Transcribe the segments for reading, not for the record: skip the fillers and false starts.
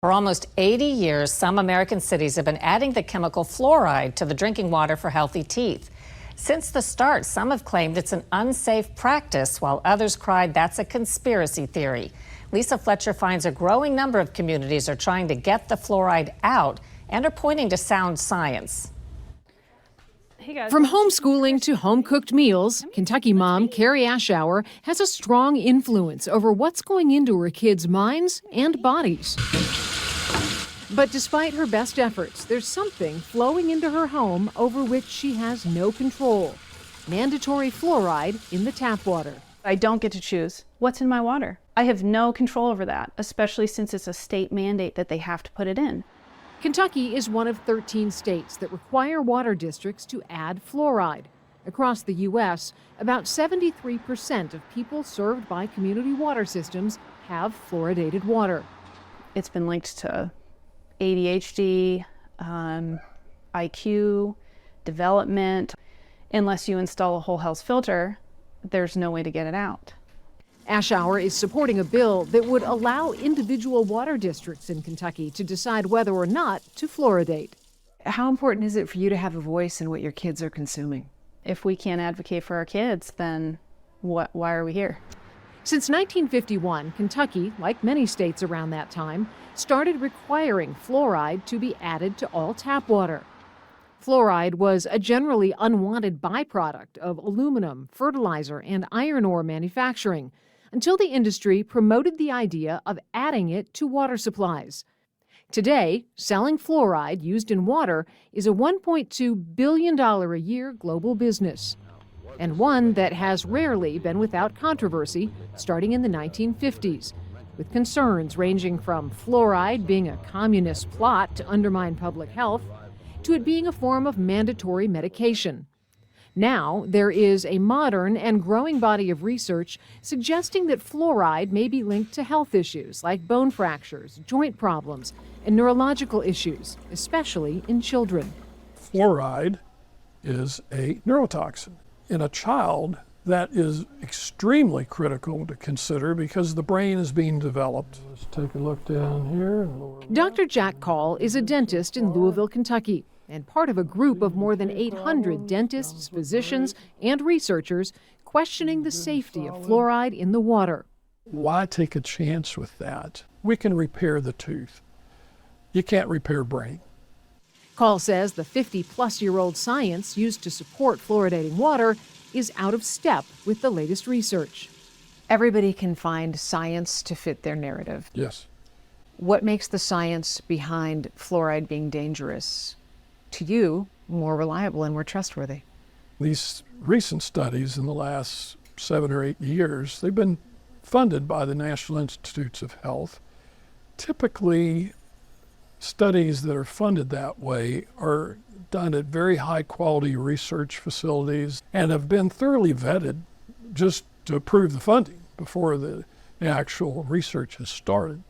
For almost 80 years, some American cities have been adding the chemical fluoride to the drinking water for healthy teeth. Since the start, some have claimed it's an unsafe practice, while others cried that's a conspiracy theory. Lisa Fletcher finds a growing number of communities are trying to get the fluoride out and are pointing to sound science. From homeschooling to home-cooked meals, Kentucky mom Carrie Ashauer has a strong influence over what's going into her kids' minds and bodies. But despite her best efforts, there's something flowing into her home over which she has no control. Mandatory fluoride in the tap water. I don't get to choose what's in my water. I have no control over that, especially since it's a state mandate that they have to put it in. Kentucky is one of 13 states that require water districts to add fluoride. Across the U.S., about 73% of people served by community water systems have fluoridated water. It's been linked to ADHD, IQ, development. Unless you install a whole house filter, there's no way to get it out. Ashauer is supporting a bill that would allow individual water districts in Kentucky to decide whether or not to fluoridate. How important is it for you to have a voice in what your kids are consuming? If we can't advocate for our kids, then why are we here? Since 1951, Kentucky, like many states around that time, started requiring fluoride to be added to all tap water. Fluoride was a generally unwanted byproduct of aluminum, fertilizer, and iron ore manufacturing, until the industry promoted the idea of adding it to water supplies. Today, selling fluoride used in water is a $1.2 billion a year global business, and one that has rarely been without controversy, starting in the 1950s, with concerns ranging from fluoride being a communist plot to undermine public health, to it being a form of mandatory medication. Now, there is a modern and growing body of research suggesting that fluoride may be linked to health issues like bone fractures, joint problems, and neurological issues, especially in children. Fluoride is a neurotoxin. In a child, that is extremely critical to consider because the brain is being developed. Let's take a look down here. Dr. Jack Call is a dentist in Louisville, Kentucky, and part of a group of more than 800 dentists, physicians, and researchers questioning the safety of fluoride in the water. Why take a chance with that? We can repair the tooth. You can't repair brain. Call says the 50-plus-year-old science used to support fluoridating water is out of step with the latest research. Everybody can find science to fit their narrative. Yes. What makes the science behind fluoride being dangerous to you more reliable and more trustworthy? These recent studies in the last 7 or 8 years, they've been funded by the National Institutes of Health. Typically, studies that are funded that way are done at very high quality research facilities and have been thoroughly vetted just to approve the funding before the actual research has started.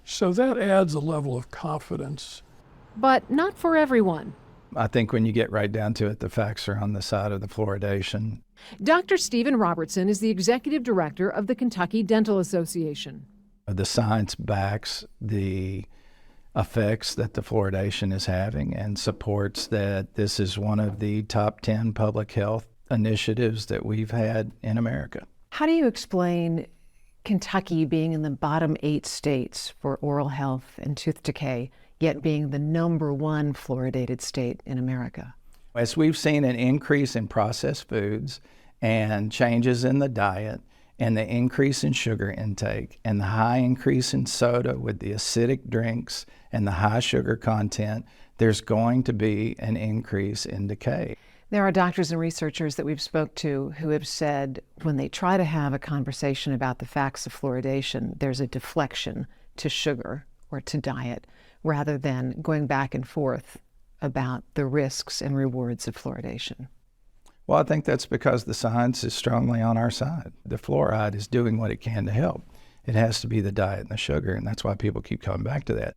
So that adds a level of confidence. But not for everyone. I think when you get right down to it, the facts are on the side of the fluoridation. Dr. Stephen Robertson is the executive director of the Kentucky Dental Association. The science backs the effects that the fluoridation is having and supports that this is one of the top 10 public health initiatives that we've had in America. How do you explain Kentucky being in the bottom 8 states for oral health and tooth decay, yet being the #1 fluoridated state in America? As we've seen an increase in processed foods and changes in the diet and the increase in sugar intake and the high increase in soda with the acidic drinks and the high sugar content, there's going to be an increase in decay. There are doctors and researchers that we've spoke to who have said when they try to have a conversation about the facts of fluoridation, there's a deflection to sugar or to diet rather than going back and forth about the risks and rewards of fluoridation. Well, I think that's because the science is strongly on our side. The fluoride is doing what it can to help. It has to be the diet and the sugar, and that's why people keep coming back to that.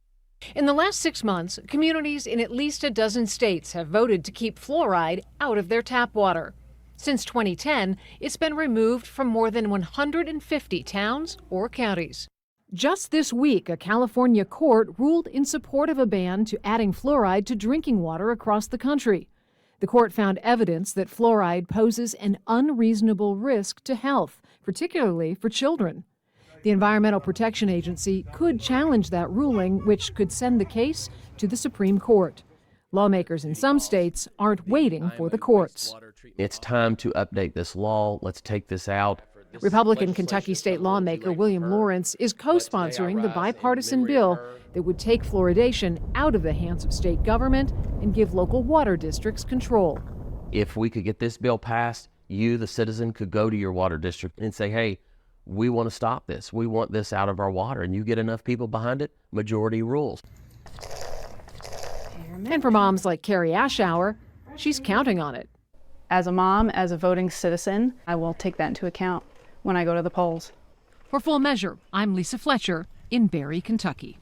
In the last 6 months, communities in at least a dozen states have voted to keep fluoride out of their tap water. Since 2010, it's been removed from more than 150 towns or counties. Just this week, a California court ruled in support of a ban to adding fluoride to drinking water across the country. The court found evidence that fluoride poses an unreasonable risk to health, particularly for children. The Environmental Protection Agency could challenge that ruling, which could send the case to the Supreme Court. Lawmakers in some states aren't waiting for the courts. It's time to update this law. Let's take this out. Republican Kentucky state lawmaker William Lawrence is co-sponsoring the bipartisan bill that would take fluoridation out of the hands of state government and give local water districts control. If we could get this bill passed, you, the citizen, could go to your water district and say, hey, we want to stop this. We want this out of our water. And you get enough people behind it, majority rules. And for moms like Carrie Ashour, she's counting on it. As a mom, as a voting citizen, I will take that into account when I go to the polls. For Full Measure, I'm Lisa Fletcher in Barry, Kentucky.